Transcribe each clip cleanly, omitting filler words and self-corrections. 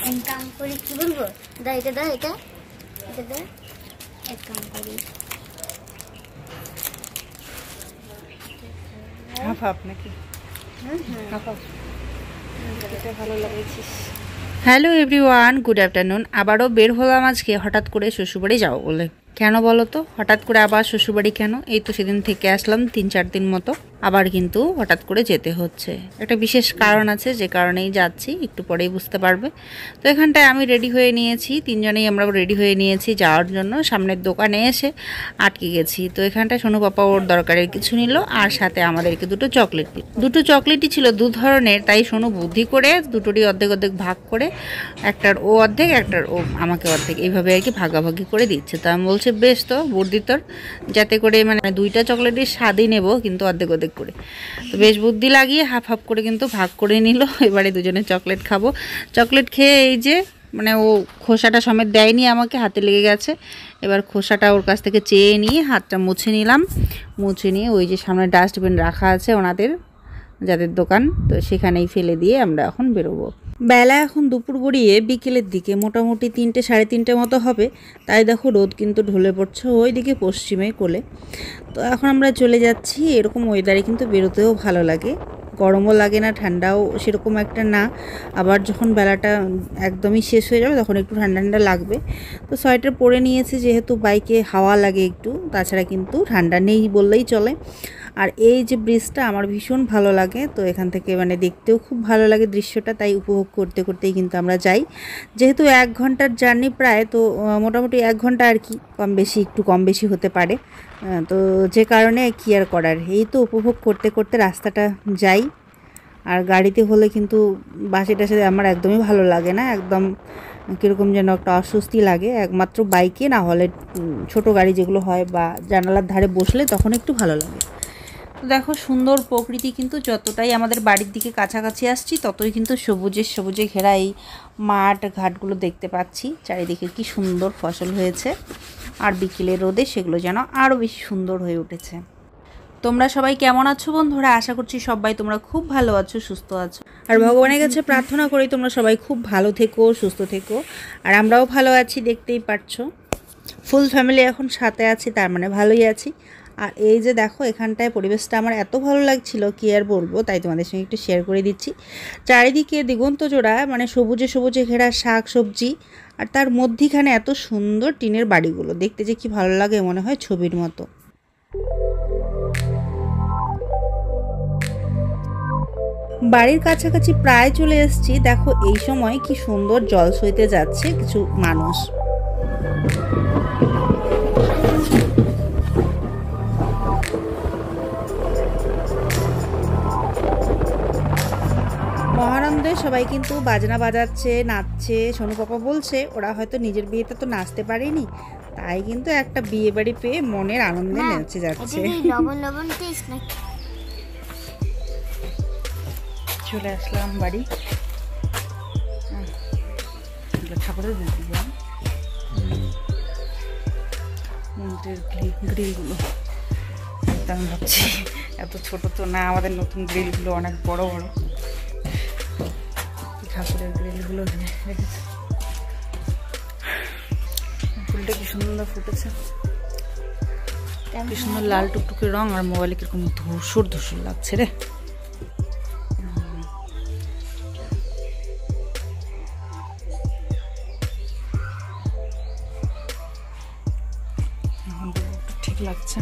এক কাম করি, কি বলবো, দা এটা দা, এটা এটা দা, এক কাম করি হাফ হাফ নাকি? হাফ হাফ এটা ভালো লাগেছিস। Hello everyone, good afternoon. আবারও বের হলাম আজকে হঠাৎ করে শ্বশুরবাড়ি যাবো বলে। কেন বলো তো, হঠাৎ করে আবার শ্বশুরবাড়ি কেন? এই তো সেদিন থেকে আসলাম 3-4 দিন মতো, আবার কিন্তু হঠাৎ করে যেতে হচ্ছে। একটা বিশেষ কারণ আছে, যে কারণেই যাচ্ছি একটু পরেই বুঝতে পারবে। তো এখানটায় আমি রেডি হয়ে নিয়েছি, তিনজনেই আমরা রেডি হয়ে নিয়েছি যাওয়ার জন্য। সামনের দোকানে এসে আটকে গেছি। তো এখানটায় সোনু পাপা ওর দরকারের কিছু নিল, আর সাথে আমাদেরকে দুটো চকলেটই ছিল 2 ধরনের। তাই সোনু বুদ্ধি করে দুটোরই অর্ধেক অর্ধেক ভাগ করে, একটার ও অর্ধেক একটার ও আমাকে অর্ধেক, এইভাবে আর কি ভাগাভাগি করে দিচ্ছে। তো আমি বলছি বেশ, তো বুদ্ধি তোর, যাতে করে মানে 2টা চকলেটের স্বাদই নেব কিন্তু অর্ধেক অর্ধেক করে। তো বেশ বুদ্ধি লাগিয়ে হাফ হাফ করে কিন্তু ভাগ করে নিল। এবারে দুজনে চকলেট খাবো। চকলেট খেয়ে এই যে মানে ও খোসাটা সমেত দেয়নি আমাকে, হাতে লেগে গেছে। এবার খোসাটা ওর কাছ থেকে চেয়ে নিয়ে হাতটা মুছে নিলাম। মুছে নিয়ে ওই যে সামনে ডাস্টবিন রাখা আছে ওনাদের, যাদের দোকান, তো সেখানেই ফেলে দিয়ে আমরা এখন বেরোবো। বেলা এখন দুপুর গড়িয়ে বিকেলের দিকে, মোটামুটি 3টে 3:30 মতো হবে। তাই দেখো রোদ কিন্তু ঢলে পড়ছে ওই দিকে পশ্চিমে কোলে। তো এখন আমরা চলে যাচ্ছি। এরকম ওয়েদারে কিন্তু বেরোতেও ভালো লাগে, গরমও লাগে না, ঠান্ডাও সেরকম একটা না। আবার যখন বেলাটা একদমই শেষ হয়ে যাবে তখন একটু ঠান্ডা ঠান্ডা লাগবে। তো সোয়েটার পরে নিয়েছি, যেহেতু বাইকে হাওয়া লাগে একটু, তাছাড়া কিন্তু ঠান্ডা নেই বললেই চলে। আর এই যে ব্রিজটা আমার ভীষণ ভালো লাগে, তো এখান থেকে মানে দেখতেও খুব ভালো লাগে দৃশ্যটা, তাই উপভোগ করতে করতেই কিন্তু আমরা যাই। যেহেতু 1 ঘন্টার জার্নি প্রায়, তো মোটামুটি 1 ঘন্টা আর কি, একটু কম বেশি হতে পারে। তো যে কারণে কি আর করার, এই তো উপভোগ করতে করতে রাস্তাটা যাই। আর গাড়িতে হলে কিন্তু বাসে টাসে আমার একদমই ভালো লাগে না, একদম কীরকম যেন একটা অস্বস্তি লাগে। একমাত্র বাইকে, না হলে ছোট গাড়ি যেগুলো হয় বা জানালার ধারে বসলে তখন একটু ভালো লাগে। তো দেখো সুন্দর প্রকৃতি, কিন্তু যতটাই আমাদের বাড়ির দিকে কাছাকাছি আসছি ততই কিন্তু সবুজে ঘেরা এই মাঠ ঘাটগুলো দেখতে পাচ্ছি। চারিদিকে কি সুন্দর ফসল হয়েছে, আর বিকেলের রোদে সেগুলো যেন আরও বেশি সুন্দর হয়ে উঠেছে। তোমরা সবাই কেমন আছো বন্ধুরা? আশা করছি সবাই তোমরা খুব ভালো আছো, সুস্থ আছো। আর ভগবানের কাছে প্রার্থনা করি তোমরা সবাই খুব ভালো থেকো, সুস্থ থেকো। আর আমরাও ভালো আছি, দেখতেই পারছো। ফুল ফ্যামিলি এখন সাথে আছি, তার মানে ভালোই আছি। আর এই যে দেখো এখানটায় পরিবেশটা আমার এত ভালো লাগছিল, কি আর বলবো, তাই তোমাদের সঙ্গে একটু শেয়ার করে দিচ্ছি। চারিদিকে দিগন্ত জোড়া মানে সবুজে ঘেরা শাক সবজি, আর তার মধ্যিখানে এত সুন্দর টিনের বাড়িগুলো দেখতে যে কি ভালো লাগে, মনে হয় ছবির মতো। বাড়ির কাছাকাছি প্রায় চলে এসেছি। দেখো এই সময় কি সুন্দর জল সইতে যাচ্ছে কিছু মানুষ। মহানন্দে সবাই কিন্তু বাজনা বাজাচ্ছে, নাচছে। সোনু পাপা বলছে ওরা হয়তো নিজের বিয়েতে তো নাচতে পারেনি, তাই কিন্তু একটা বিয়ে বাড়ি পেয়ে মনের আনন্দে নেচে যাচ্ছে। চলে আসলাম বাড়ি, ঠাকুরের গ্রিলগুলো আমি ভাবছি এত ছোট তো না, আমাদের নতুন গ্রিলগুলো অনেক বড় বড়। ঠাকুরের গ্রিলগুলো রেখেছে, ফুলটা কি সুন্দর ফুটেছে, কি সুন্দর লাল টুকটুকে রং। আর মোবাইলে কিরকম ধূসর লাগছে রে। ঠিক লাগছে।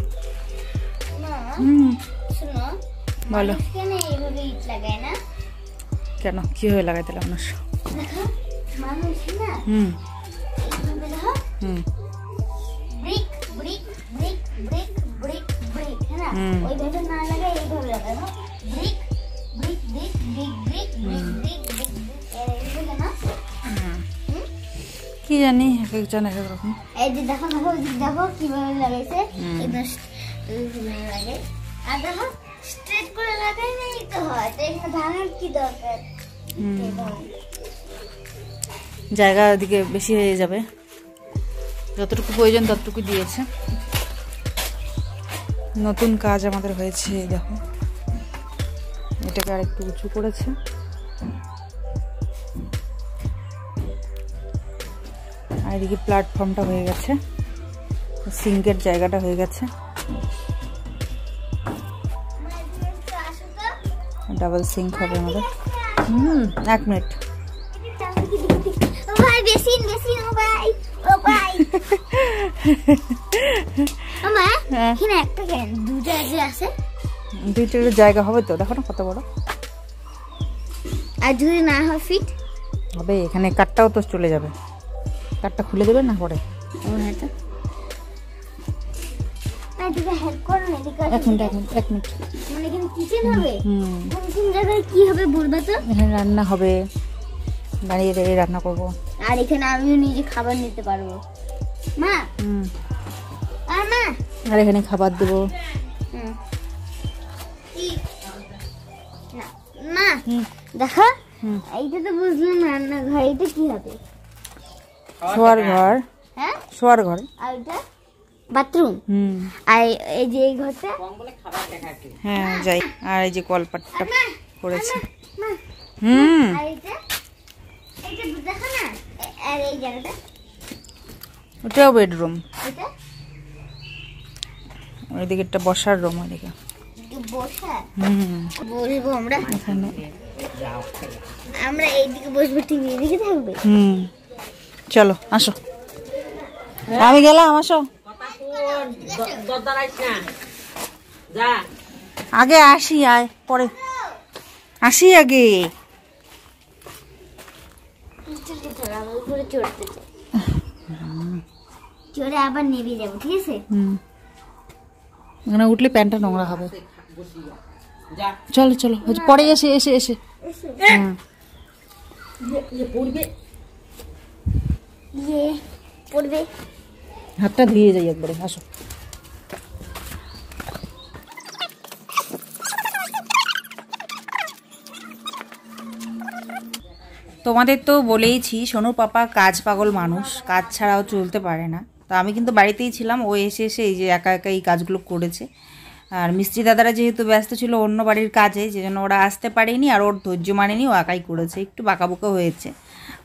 বলো কেন, কি হয়ে লাগাই দিলাম না? কি জানি, এক একজন এক এক রকম। এই যে দেখো দেখো দেখো কিভাবে লাগাইছে, লাগে। আর দেখো স্ট্রেট করে লাগাই নাই তো হয়, তো এখানে ভাঙার কি দরকার? জায়গা ওদিকে বেশি হয়ে যাবে, যতটুকু প্রয়োজন ততটুকু দিয়েছে। নতুন কাজ আমাদের হয়েছে, দেখো এটাকে আর একটু উঁচু করেছে। এদিকে প্ল্যাটফর্মটা হয়ে গেছে, সিঙ্কের জায়গাটা হয়ে গেছে, ডাবল সিঙ্ক হবে আমাদের। 1 মিনিট। ভাই বেসিন বেসিন ও ভাই ও ভাই আমা এখানে একটা কেন দুটো যে আছে, দুইটার জায়গা হবে তো, দেখো না কত বড়। আর যদি না হয় ফিট হবে, এখানে কাঠটাও তো চলে যাবে, কাঠটা খুলে দেবে না পরে। হেল্প করো না, এদিকে 1 মিনিট 1 মিনিট। মানে এখানে কিচেন হবে, কোন জায়গায় কি হবে বলবা তো? এখানে রান্না হবে, দাঁড়িয়ে দাঁড়িয়ে রান্না করবো। আর এখানে আমিও নিজে খাবার নিতে পারবো মা। আর মা, আর এখানে খাবার দেবো। মা দেখো, এইটা তো বুঝলাম রান্নাঘর, এটা কি হবে? শোয়ার ঘর। হ্যাঁ, শোয়ার ঘর। আর এটা বাথরুম। আর এই যে এই ঘরটা, হ্যাঁ যাই। আর এই যে কলপাটটা করেছে। আর এটা দেখো না, আর এই জায়গাটা ওটাও বেডরুম। এটা ওইদিকে একটা বসার রুম, ওইদিকে বসা বসবো আমরা। এখানে আমরা এইদিকে বসবো, টিভি এদিকে থাকবে। চলো আসো, আমি গেলাম, আসো। আগে আসি, আয় পরে আসি আগে। চড়ে আবার নেমে যাবো, ঠিক আছে? এখানে উঠলে প্যান্টটা নোংরা হবে। চলো চলো, পরে এসে এসে এসে পড়বে। হাতটা ধুয়ে যাই একবারে, আসো। তোমাদের তো বলেইছি সোনুর পাপা কাজ পাগল মানুষ, কাজ ছাড়াও চলতে পারে না। তো আমি কিন্তু বাড়িতেই ছিলাম, ও এসে এসে এই যে একা একা এই কাজগুলো করেছে। আর মিস্ত্রি দাদারা যেহেতু ব্যস্ত ছিল অন্য বাড়ির কাজে, যে জন্য ওরা আসতে পারেনি, আর ওর ধৈর্য মানেনি, ও একাই করেছে। একটু বাঁকাবুকা হয়েছে,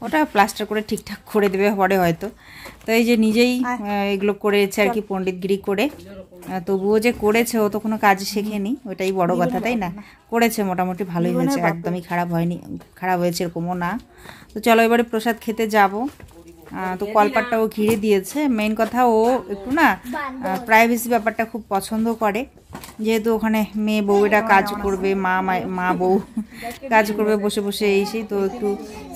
ওটা প্লাস্টার করে ঠিকঠাক করে দেবে পরে হয়তো। তো এই যে নিজেই এগুলো করেছে আর কি, পণ্ডিতগিরি করে। তবুও যে করেছে, ও তো কোনো কাজ শেখেনি, ওটাই বড় কথা, তাই না? করেছে, মোটামুটি ভালোই হয়েছে, একদমই খারাপ হয়নি, খারাপ হয়েছে এরকমও না। তো চলো এবারে প্রসাদ খেতে যাব। তো কলপাটটাও ঘিরে দিয়েছে। মেইন কথা, ও একটু না প্রাইভেসি ব্যাপারটা খুব পছন্দ করে, যেহেতু ওখানে মেয়ে বউয়েরা কাজ করবে, মা বউ কাজ করবে বসে বসে, এই সেই, তো একটু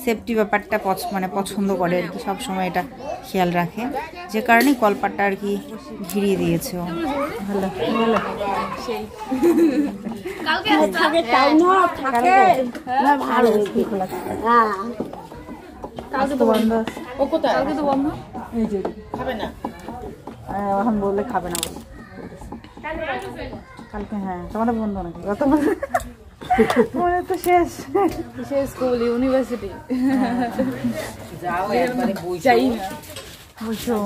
সেফটি ব্যাপারটা মানে পছন্দ করে আর কি, সবসময় এটা খেয়াল রাখে, যে কারণে কলপাটটা আর কি ঘিরিয়ে দিয়েছে ও। ভালো এখন বললে খাবে না, কালকে। হ্যাঁ তোমাদের বন্ধু নাকি? তো শেষ স্কুল ইউনিভার্সিটি বসো।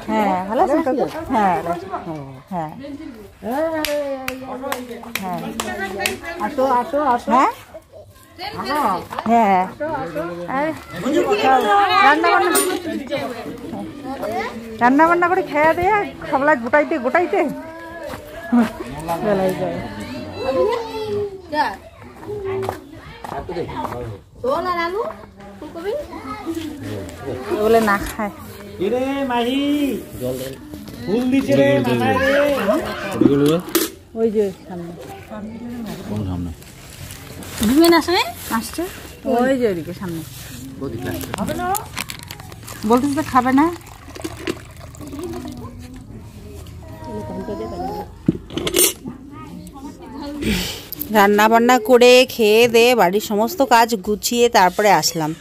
হ্যাঁ ভালো আছেন কাকু? হ্যাঁ হ্যাঁ হ্যাঁ, আসো আসো আসো। হ্যাঁ হ্যাঁ, রান্না বান্না করে খেয়ে দেয়া সবলা গোটাইতে গোটাইতে বেলাই যায়। বলে না খায়। ওই যে সামনে আসছে, ওই যে ওইদিকে সামনে বলতেছে খাবে না। রান্না বান্না করে খেয়ে দিয়ে বাড়ির সমস্ত কাজ গুছিয়ে তারপরে আসলাম,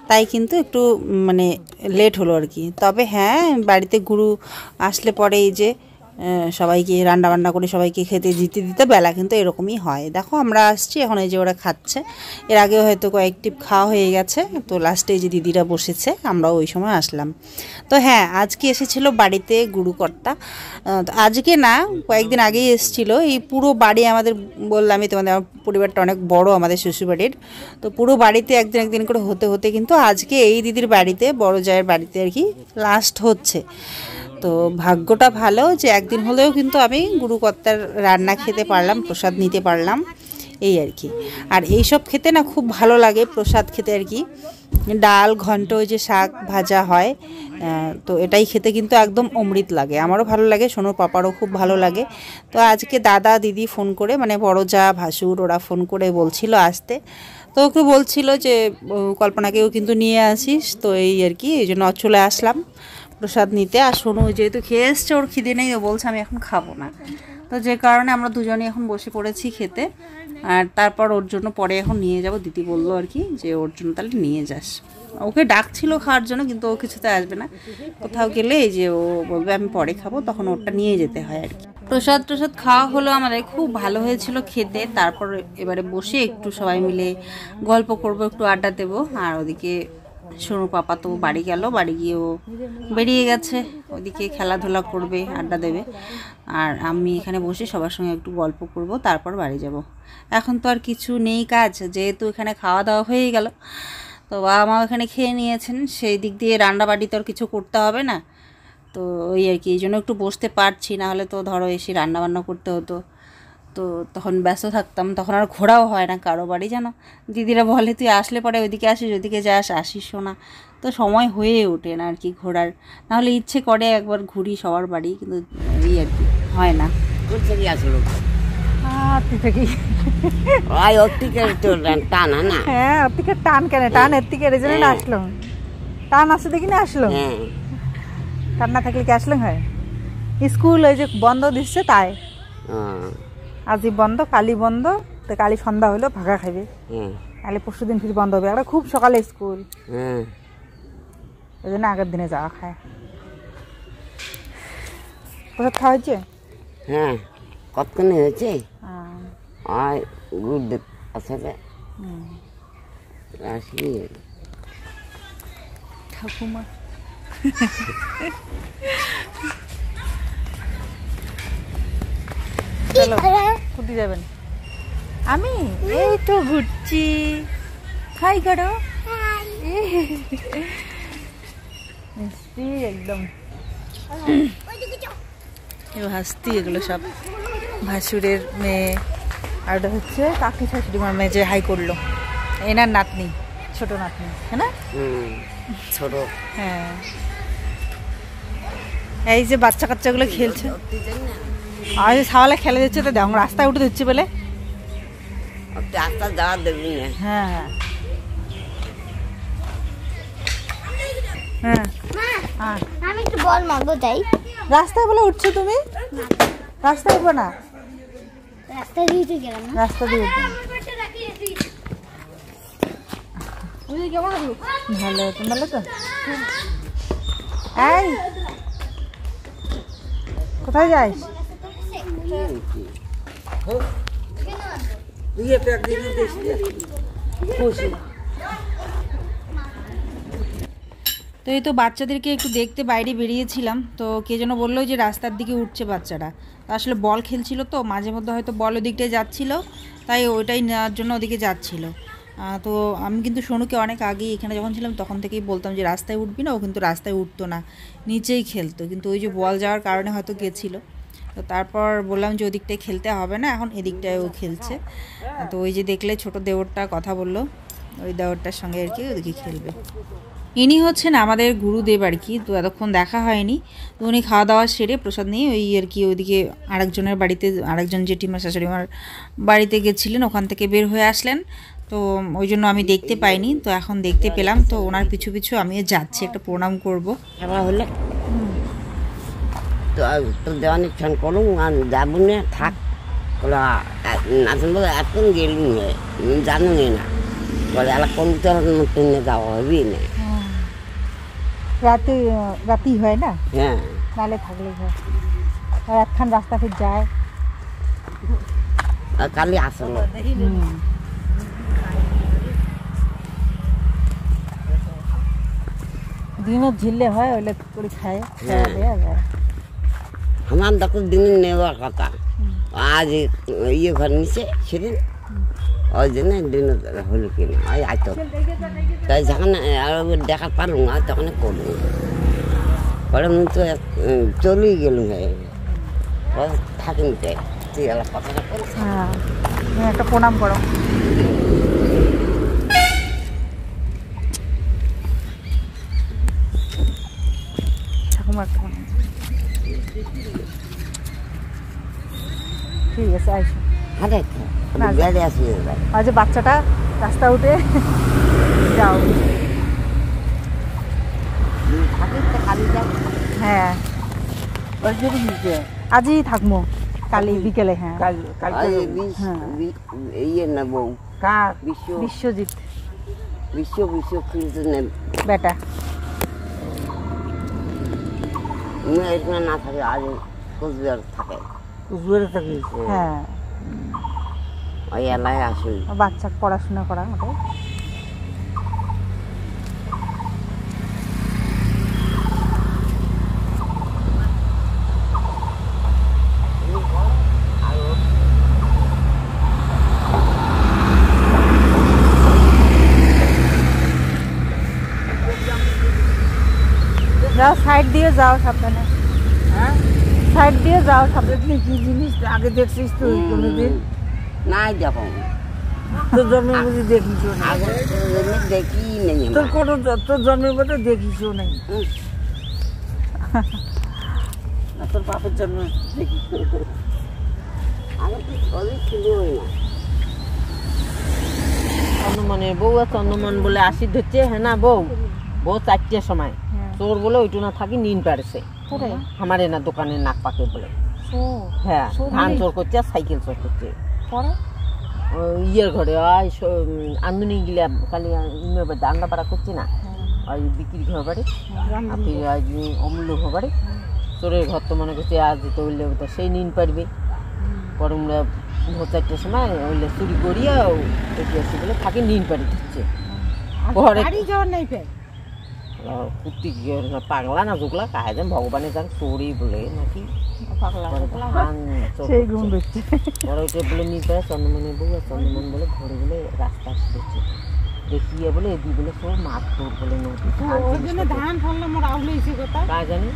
তাই কিন্তু একটু মানে লেট হলো আর কি। তবে হ্যাঁ, বাড়িতে গুরু আসলে পরে এই যে সবাইকে রান্না বান্না করে সবাইকে খেতে দিতে দিতে বেলা কিন্তু এরকমই হয়। দেখো আমরা আসছি এখন, এই যে ওরা খাচ্ছে, এর আগেও হয়তো কয়েকটি খাওয়া হয়ে গেছে, তো লাস্টে যে দিদিরা বসেছে আমরাও ওই সময় আসলাম। তো হ্যাঁ, আজকে এসেছিলো বাড়িতে গুরুকর্তা, আজকে না কয়েকদিন আগেই এসেছিলো। এই পুরো বাড়ি আমাদের, বললামই তোমাদের আমার পরিবারটা অনেক বড় আমাদের শ্বশুরবাড়ির, তো পুরো বাড়িতে একদিন একদিন করে হতে হতে কিন্তু আজকে এই দিদির বাড়িতে, বড় জায়ের বাড়িতে আর কি লাস্ট হচ্ছে। তো ভাগ্যটা ভালো যে একদিন হলেও কিন্তু আমি গুরুকর্তার রান্না খেতে পারলাম, প্রসাদ নিতে পারলাম, এই আর কি। আর এইসব খেতে না খুব ভালো লাগে, প্রসাদ খেতে আর কি। ডাল ঘন্ট, ওই যে শাক ভাজা হয়, তো এটাই খেতে কিন্তু একদম অমৃত লাগে। আমারও ভালো লাগে, সোনুর পাপারও খুব ভালো লাগে। তো আজকে দাদা দিদি ফোন করে, মানে বড় যা ভাসুর ওরা ফোন করে বলছিল আসতে, তো ওকে বলছিল যে কল্পনাকেও কিন্তু নিয়ে আসিস, তো এই আর কি, এই জন্য চলে আসলাম প্রসাদ নিতে। আর সোনু যেহেতু খেয়ে এসছে, ওর খিদে নেই, ও বলছে আমি এখন খাবো না, তো যে কারণে আমরা দুজনেই এখন বসে পড়েছি খেতে। আর তারপর ওর জন্য পরে এখন নিয়ে যাব, দিদি বললো আর কি যে ওর জন্য তাহলে নিয়ে যাস। ওকে ডাকছিল খাওয়ার জন্য, কিন্তু ও কিছুতে আসবে না। কোথাও গেলে এই যে ও বলবে আমি পরে খাবো, তখন ওরটা নিয়ে যেতে হয় আর কি। প্রসাদ খাওয়া হলো আমাদের, খুব ভালো হয়েছিল খেতে। তারপর এবারে বসে একটু সবাই মিলে গল্প করব, একটু আড্ডা দেবো। আর ওদিকে সোনু পাপা তো বাড়ি গেল, বাড়ি গিয়ে ও বেরিয়ে গেছে, ওদিকে খেলাধুলা করবে, আড্ডা দেবে। আর আমি এখানে বসে সবার সঙ্গে একটু গল্প করব, তারপর বাড়ি যাব। এখন তো আর কিছু নেই কাজ, যেহেতু এখানে খাওয়া দাওয়া হয়ে গেল, তো বাবা মা এখানে খেয়ে নিয়েছেন, সেই দিক দিয়ে রান্না বাড়ি তো আর কিছু করতে হবে না। তো ওই আর কি, এই জন্য একটু বসতে পারছি, না হলে তো ধরো এসে রান্না বান্না করতে হতো, তো তখন ব্যস্ত থাকতাম, তখন আর ঘোরাও হয় না কারো বাড়ি। জানো, দিদিরা বলে তুই আসলে পরে ওইদিকে আসিস, ওইদিকে যাস, আসিসও না, তো সময় হয়ে ওঠে না আর কি ঘোরার। নাহলে ইচ্ছে করে একবার ঘুরি সবার বাড়ি, কিন্তু এই আর কি হয় না। হ্যাঁ, ওর থেকে টান কেন, টান এর থেকে এই জন্য আসলো, টান আসে দেখি না আসলো, টান না থাকলে কি আসলে হয়? স্কুল ওই যে বন্ধ দিচ্ছে তাই, আজি বন্ধ, কালি বন্ধ, তো কালি সন্ধ্যা হলো ভাগা খাইবে, কালি পরশু দিন ফির বন্ধ হবে, একটা খুব সকালে স্কুল, ওই জন্য আগের দিনে যাওয়া খায়। প্রসাদ খাওয়া হয়েছে? হ্যাঁ, কতক্ষণ হয়েছে? আর গুড আসলে আসি ঠাকুমা চলো ঘুরতে যাবেন? আমি এই তো ঘুরছি, হাই করো, মিষ্টি একদম হাসতি। এগুলো সব ভাসুরের মেয়ে, আর ওটা হচ্ছে কাকি শাশুড়ি মার মেয়ে যে হাই করলো, এনার নাতনি, ছোট নাতনি, হ্যাঁ না? ছোট, হ্যাঁ। এই যে বাচ্চা কাচ্চাগুলো খেলছে, আর ছাওয়ালা খেলে দিচ্ছে, তো দেখো রাস্তায় উঠে দিচ্ছে বলে, রাস্তা যাওয়া দেখবি না। হ্যাঁ হ্যাঁ হ্যাঁ, আমি একটু বল মাগো তাই। রাস্তায় বলে উঠছো তুমি? রাস্তায় উঠবো না, রাস্তা দিয়ে তো গেলাম না, রাস্তা দিয়ে উঠবো। ভালো, তুমি ভালো তো? এই কোথায় যাইস? তো এই তো বাচ্চাদেরকে একটু দেখতে বাইরে বেরিয়েছিলাম, তো কে যেন বললো যে রাস্তার দিকে উঠছে বাচ্চারা, তো আসলে বল খেলছিল, তো মাঝে মধ্যে হয়তো বল ওদিকটায় যাচ্ছিল, তাই ওইটাই নেওয়ার জন্য ওদিকে যাচ্ছিল। তো আমি কিন্তু সোনুকে অনেক আগেই এখানে যখন ছিলাম তখন থেকেই বলতাম যে রাস্তায় উঠবি না, ও কিন্তু রাস্তায় উঠতো না, নিচেই খেলতো, কিন্তু ওই যে বল যাওয়ার কারণে হয়তো গেছিলো। তো তারপর বললাম যে ওদিকটায় খেলতে হবে না, এখন এদিকটায় ও খেলছে। তো ওই যে দেখলে ছোট দেওরটা কথা বললো, ওই দেওরটার সঙ্গে আর কি ওদিকে খেলবে। ইনি হচ্ছেন আমাদের গুরুদেব আর কি, তো এতক্ষণ দেখা হয়নি, তো উনি খাওয়া দাওয়া সেরে প্রসাদ নিয়ে ওই আর কি ওইদিকে আরেকজনের বাড়িতে, আরেকজন জেঠিমা শাশুড়িমার বাড়িতে গেছিলেন, ওখান থেকে বের হয়ে আসলেন, তো ওই জন্য আমি দেখতে পাইনি, তো এখন দেখতে পেলাম, তো ওনার পিছু পিছু আমিও যাচ্ছি, একটা প্রণাম করবো। এবার হলে তো দেওয়ানি ফোন করুন, আর যাবো না, থাক নাচন বলে এখন গেলু জানো না, বলে এলা কবিতা নতুন যাওয়া হবি না, রাতে রাতেই হয় না, হ্যাঁ নালে থাকলে হয়। আর একখান রাস্তা ফির যায় কালি আসলো দিনও ঝিললে হয় ওইলে করে খায় দেওয়া যায়। আমার দেখো দিনে নেওয়ার কথা আজ ইয়ে ঘর নিচে সেদিন ওই জন্য দিনে হলো কিনা ওই আইতো তাই যখন দেখার পারুন না তখন করবো পরে মু তো চলেই গেল থাকিনি তাই তুই এলাকা কথাটা কর। হ্যাঁ একটা প্রণাম করো। ঠাকুমা একটা প্রণাম। ঠিক আছে আইসো। আরে গাড়ি আসবে আজ বাচ্চাটা রাস্তা উঠে যাও। হ্যাঁ আজই থাকবো কালি বিকেলে। হ্যাঁ ইয়ে নেবো বিশ্বজিৎ বিশ্ব কিন্তু নেব বেটা এখানে না থাকে আজ কোচবিহার থাকে হ্যাঁ ওই এলাকায় আসুন বাচ্চা পড়াশোনা করা ওটাই। যাও সাইড দিয়ে যাও সাবধানে। হ্যাঁ সাইড দিয়ে যাও সাবধানে। কি জিনিস আগে দেখছিস তুই কোনোদিন? নাই দেখো তোর জন্মের মধ্যে দেখিস আগে দেখি নেই তোর কোনো তোর জন্মের মধ্যে দেখিস নেই তোর বাপের জন্ম দেখি আগে তুই ছবি ছিলই না। চন্দ্রমনের বউ আর চন্দ্রমন বলে আসি ধরছে। হ্যাঁ না বউ 4টার সময় চোর বলে ওইটু না থাকি নিন পারছে আমার না দোকানের নাক পাকে বলে। হ্যাঁ ধান চোর করছে আর সাইকেল চোর করছে ইয়ের ঘরে আন্দুনি গিলা কালি দান্ডা পাড়া করছে না ওই বিক্রি ঘর বাড়ি অমূল্য ঘর বাড়ি চোরের ঘর তো মনে করছে আজ তো উঠলে সেই নিন পারবে। পরে আমরা 4টার সময় ওইলে চুরি করিয়া আসি বলে থাকি নিন পাড়ি দিচ্ছে ঘরে যাওয়ার নাই ফের কুর্তি পাগলা না ঝুকলা কাহে যেন ভগবানের যান চোরই বলে নাকি সেই ঘুম দিচ্ছে। বড় ওইটা বলে নিতে চন্দ্রমনের বউ আর চন্দ্রমন বলে ঘরে বলে রাস্তা আসে দেখছে দেখিয়ে বলে এদি বলে সব মাছ তোর বলে নদী ধান ফেললাম মোর আউলেছি কথা কা জানি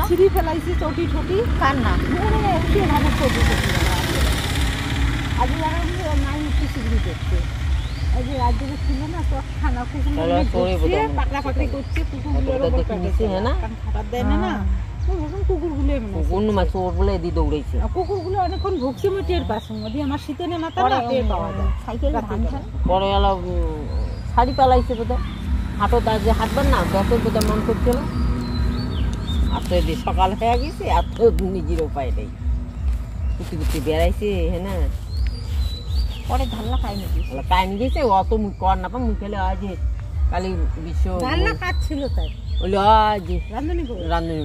ছিঁড়ি ফেলাইছি চটি ঠটি কার না ধানের চটি ঠটি আজ নাই উঠতে শিগগিরি দেখছে এই যে রাজ্যে ছিল না তো খানা কুকুর পাকড়া পাকড়ি করছে কুকুরগুলো দেখে নিচ্ছে। হ্যাঁ না খাবার দেয় না কুকুরগুলো অন্য মাছ চোর বলে এদি দৌড়াইছে কুকুরগুলো অনেকক্ষণ ভুগছে আমি টের পাচ্ছি যদি আমার শীতে নেমা তাহলে টের পাওয়া যায় সাইকেল পরে এলো শাড়ি পালাইছে বোধহয় হাটও তার যে হাঁটবার না যত বোধহয় মন করছিল আর তো এদি সকাল হয়ে গেছে আর তো নিজের উপায় নেই কুটি কুটি বেড়াইছে। হ্যাঁ না পরে ধান্না খাই নাকি কাহিনি গেছে অত মুখ কর না পা মুখ খেলে আজ কালি বিশ্ব ধান্না কাটছিল তাই বললো আজ রান্ধনি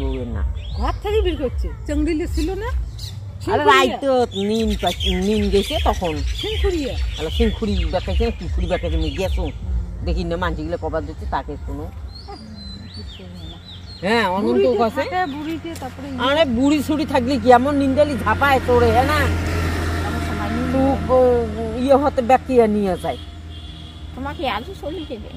বউয়ের না ঘর থেকে বের করছে চংড়িলে ছিল না আরে রাই তো নিন গেছে তখন সিংখুড়িয়া সিংখুড়ি বেঁকাইছে না কুকুরি বেঁকাইছে আমি গেছো দেখি না মানছিগুলো কবার দিচ্ছে তাকে কোনো হ্যাঁ অনন্ত কাছে আরে বুড়ি ছুড়ি থাকলে কি এমন নিন্দালি ঝাপায় তোরে। হ্যাঁ না ইয়ে হতে ব্যাকিয়া নিয়ে যায় তোমাকে আজও চলে দেবে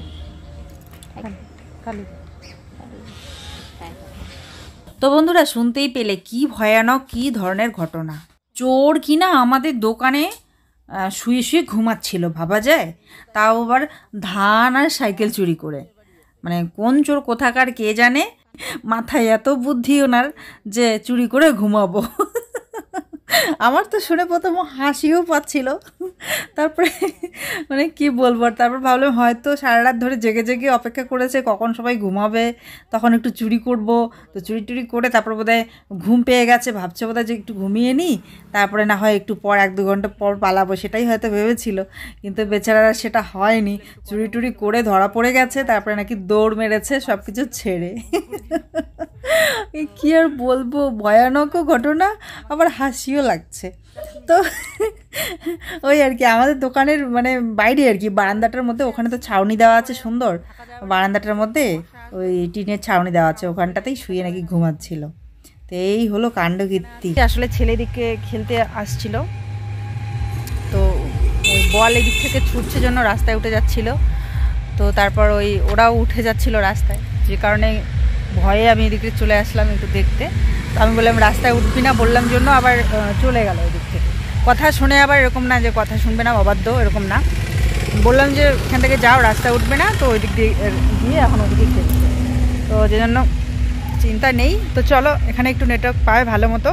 তো বন্ধুরা শুনতেই পেলে কি ভয়ানক কি ধরনের ঘটনা। চোর কিনা আমাদের দোকানে শুয়ে শুয়ে ঘুমাচ্ছিল ভাবা যায়, তাও আবার ধান আর সাইকেল চুরি করে। মানে কোন চোর কোথাকার কে জানে, মাথায় এত বুদ্ধি ওনার যে চুরি করে ঘুমাবো। আমার তো শুনে প্রথম হাসিও পাচ্ছিল, তারপরে মানে কি বলবো, তারপর ভাবলাম হয়তো সারা রাত ধরে জেগে জেগে অপেক্ষা করেছে কখন সবাই ঘুমাবে তখন একটু চুরি করব। তো চুরি টুরি করে তারপর বোধহয় ঘুম পেয়ে গেছে, ভাবছে বোধহয় যে একটু ঘুমিয়ে নিই, তারপরে না হয় একটু পর 1-2 ঘন্টা পর পালাবো, সেটাই হয়তো ভেবেছিল। কিন্তু বেচারারা সেটা হয়নি, চুরি টুরি করে ধরা পড়ে গেছে, তারপরে নাকি দৌড় মেরেছে সব কিছু ছেড়ে। কি আর বলবো, ভয়ানকও ঘটনা, আবার হাসিও লাগছে। তো ওই আর কি আমাদের দোকানের মানে বাইরে আর কি বারান্দাটার মধ্যে, ওখানে তো ছাউনি দেওয়া আছে সুন্দর, বারান্দাটার মধ্যে ওই টিনের ছাউনি দেওয়া আছে, ওখানটাতেই শুয়ে নাকি ঘুমাচ্ছিল। তো এই হলো কাণ্ডকীর্তি। আসলে ছেলেদিকে খেলতে আসছিল, তো ওই বল এদিক থেকে ছুটছে জন্য রাস্তায় উঠে যাচ্ছিল। তো তারপর ওই ওরাও উঠে যাচ্ছিল রাস্তায়, যে কারণে ভয়ে আমি এদিকে চলে আসলাম একটু দেখতে। তো আমি বললাম রাস্তায় উঠবি না বললাম জন্য আবার চলে গেল ওই দিক থেকে। কথা শুনে আবার এরকম না যে কথা শুনবে না, অবাধ্য এরকম না, বললাম যে এখান থেকে যাও রাস্তায় উঠবে না, তো ওই দিক দিয়ে গিয়ে এখন ওই দিকে খেলছে। তো যে জন্য চিন্তা নেই। তো চলো, এখানে একটু নেটওয়ার্ক পায় ভালো মতো।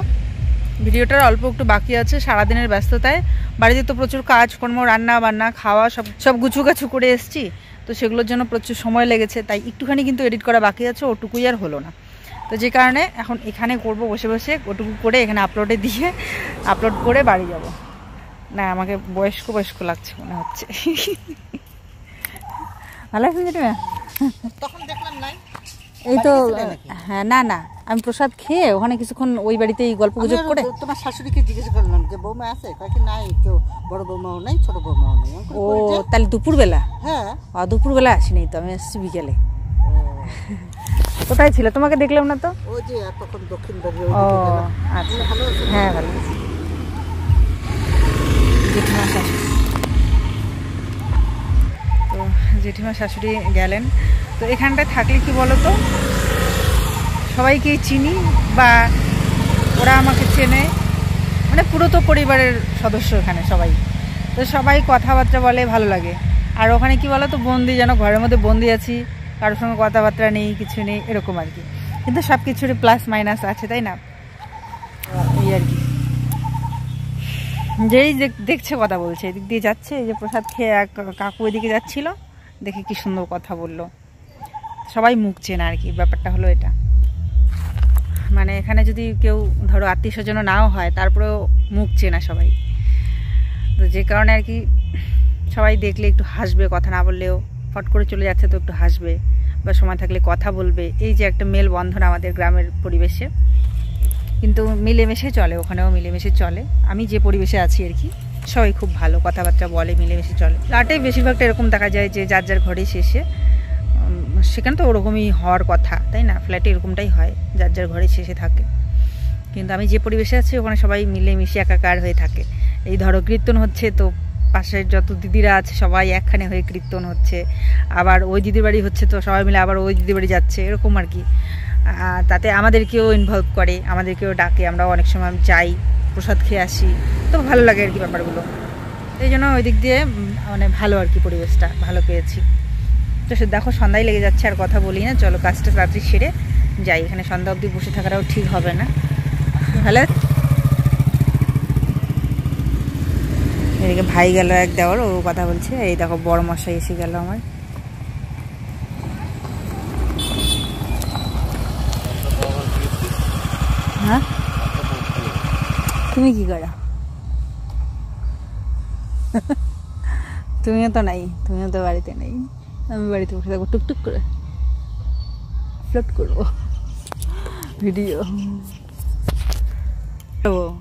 ভিডিওটার অল্প একটু বাকি আছে, সারাদিনের ব্যস্ততায় বাড়িতে তো প্রচুর কাজকর্ম, রান্না বান্না খাওয়া সব গুছুগাছু করে এসছি, তো সেগুলোর জন্য প্রচুর সময় লেগেছে, তাই একটুখানি কিন্তু এডিট করা বাকি আছে, ওটুকুই আর হলো না। তো যে কারণে এখন এখানে করব বসে বসে, ওটুকু করে এখানে আপলোডে দিয়ে আপলোড করে বাড়ি যাব। না আমাকে বয়স্ক লাগছে মনে হচ্ছে। ভালো আছে যেটা তখন দেখলাম নাই, এই তো হ্যাঁ, না না আমি প্রসাদ খেয়ে ওখানে কিছুক্ষণ ওই বাড়িতেই গল্প গুজব করে তোমার শাশুড়িকে জিজ্ঞেস করলাম যে বৌমা আছে, কাকি নাই, কেউ বড় বৌমাও নাই ছোট বৌমাও নেই। ও তাহলে দুপুরবেলা? হ্যাঁ দুপুরবেলা আসিনি তো, আমি আসছি বিকেলে। কোথায় ছিল তোমাকে দেখলাম না তো? ওই যে তখন দক্ষিণ বাড়ি। ও আচ্ছা, হ্যাঁ ভালো আছে। জেঠিমা শাশুড়ি, তো জেঠিমা শাশুড়ি গেলেন। তো এখানটায় থাকলে কি বলো তো, সবাইকেই চিনি বা ওরা আমাকে চেনে, মানে পুরো তো পরিবারের সদস্য এখানে সবাই, তো সবাই কথাবার্তা বলে, ভালো লাগে। আর ওখানে কি বলো তো, বন্দি, যেন ঘরের মধ্যে বন্দি আছি, কারোর সঙ্গে কথাবার্তা নেই, কিছু নেই এরকম আর কি। কিন্তু সব কিছুরই প্লাস মাইনাস আছে, তাই না? এই আর কি, যেই দেখছে কথা বলছে, এদিক দিয়ে যাচ্ছে, এই যে প্রসাদ খেয়ে এক কাকু এদিকে যাচ্ছিল, দেখে কি সুন্দর কথা বললো, সবাই মুখ চেনা আর কি। ব্যাপারটা হলো এটা, মানে এখানে যদি কেউ ধরো আত্মীয় স্বজন নাও হয়, তারপরেও মুখ চেনা সবাই। তো যে কারণে আর কি সবাই দেখলে একটু হাসবে, কথা না বললেও ফট করে চলে যাচ্ছে তো একটু হাসবে, বা সময় থাকলে কথা বলবে। এই যে একটা মেল বন্ধন আমাদের গ্রামের পরিবেশে, কিন্তু মিলেমিশে চলে, ওখানেও মিলেমিশে চলে। আমি যে পরিবেশে আছি আর কি, সবাই খুব ভালো কথাবার্তা বলে, মিলেমিশে চলে। ফ্ল্যাটে বেশিরভাগটা এরকম দেখা যায় যে যার যার ঘরে শেষে, সেখানে তো ওরকমই হওয়ার কথা, তাই না? ফ্ল্যাটে এরকমটাই হয়, যার যার ঘরে শেষে থাকে। কিন্তু আমি যে পরিবেশে আছি ওখানে সবাই মিলেমিশে একাকার হয়ে থাকে। এই ধরো কীর্তন হচ্ছে, তো পাশের যত দিদিরা আছে সবাই একখানে হয়ে কীর্তন হচ্ছে, আবার ওই দিদির বাড়ি হচ্ছে তো সবাই মিলে আবার ওই দিদির বাড়ি যাচ্ছে, এরকম আর কি। তাতে আমাদেরকেও ইনভলভ করে, আমাদেরকেও ডাকে, আমরাও অনেক সময় যাই, প্রসাদ খেয়ে আসি, তো ভালো লাগে আর কি ব্যাপারগুলো। এই জন্য ওই দিক দিয়ে মানে ভালো আর কি, পরিবেশটা ভালো পেয়েছি। তো সে দেখো সন্ধ্যায় লেগে যাচ্ছে, আর কথা বলি না, চলো কাজটা রাত্রি সেরে যাই, এখানে সন্ধ্যা অবধি বসে থাকাটাও ঠিক হবে না। ভালো, এদিকে ভাই গেল এক দেওয়ার, ও কথা বলছে। এই দেখো বড় মশাই এসে গেল আমার। হ্যাঁ তুমি কি করো? তুমিও তো নাই, তুমিও তো বাড়িতে নেই। আমি বাড়িতে বসে থাকবো, টুকটুক করে আপলোড করবো ভিডিও।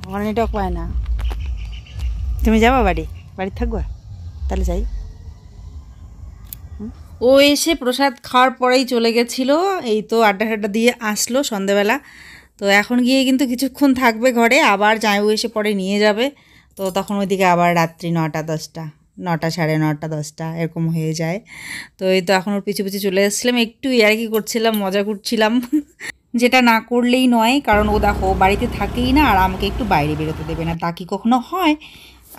আমার নেটওয়ার্ক পায় না। তুমি যাবা বাড়ি থাকবা? তাহলে যাই। ও এসে প্রসাদ খাওয়ার পরেই চলে গেছিলো, এই তো আড্ডা টাড্ডা দিয়ে আসলো সন্ধ্যাবেলা। তো এখন গিয়ে কিন্তু কিছুক্ষণ থাকবে ঘরে, আবার জামাইবাবু এসে পরে নিয়ে যাবে। তো তখন ওইদিকে আবার রাত্রি 9টা 10টা, 9টা সাড়ে 9টা 10টা এরকম হয়ে যায়। তো এই তো এখন ওর পিছু পিছু চলে এসেছিলাম, একটু ইয়ার্কি করছিলাম, মজা করছিলাম, যেটা না করলেই নয়। কারণ ও দেখো বাড়িতে থাকেই না, আর আমাকে একটু বাইরে বেরোতে দেবে না, তা কি কখনো হয়?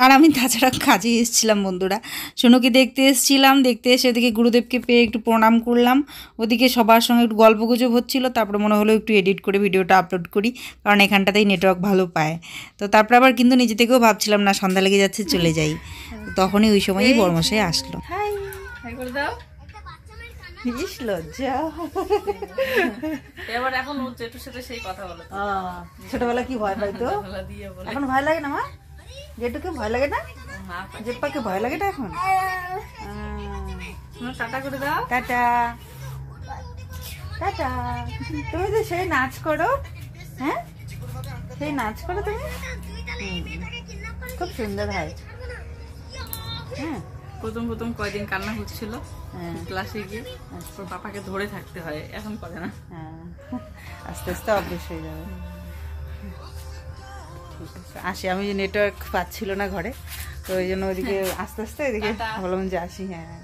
আর আমি তাছাড়া কাজে এসেছিলাম বন্ধুরা, সোনুকে দেখতে এসেছিলাম, দেখতে এসে ওদিকে গুরুদেবকে পেয়ে একটু প্রণাম করলাম, ওদিকে সবার সঙ্গে একটু গল্পগুজব হচ্ছিলো। তারপরে মনে হলো একটু এডিট করে ভিডিওটা আপলোড করি, কারণ এখানটাতেই নেটওয়ার্ক ভালো পায়। তো তারপরে আবার কিন্তু নিজে থেকেও ভাবছিলাম না, সন্ধ্যা লেগে যাচ্ছে চলে যাই। তখনই ওই সময়ই বড়মশাই আসলো। ছোটবেলা কি ভয় পাইতো, এখন ভয় লাগে না? মা যেটুকু ভয় লাগে না, জেপ্পাকে ভয় লাগে না এখন? টাটা করে দাও, টাটা টাটা। তুমি যে সেই নাচ করো, হ্যাঁ সেই নাচ করো তুমি, খুব সুন্দর হয়। হ্যাঁ প্রথম প্রথম কয়দিন কান্না হচ্ছিল ক্লাসে গিয়ে, ওর পাপাকে ধরে থাকতে হয়, এখন করে না। হ্যাঁ আস্তে আস্তে অভ্যেস হয়ে যাবে। ঠিক আছে, আসি। আমি নেটওয়ার্ক পাচ্ছিল না ঘরে, তো ওই জন্য ওইদিকে আস্তে আস্তে এদিকে ভাবলাম যে আসি। হ্যাঁ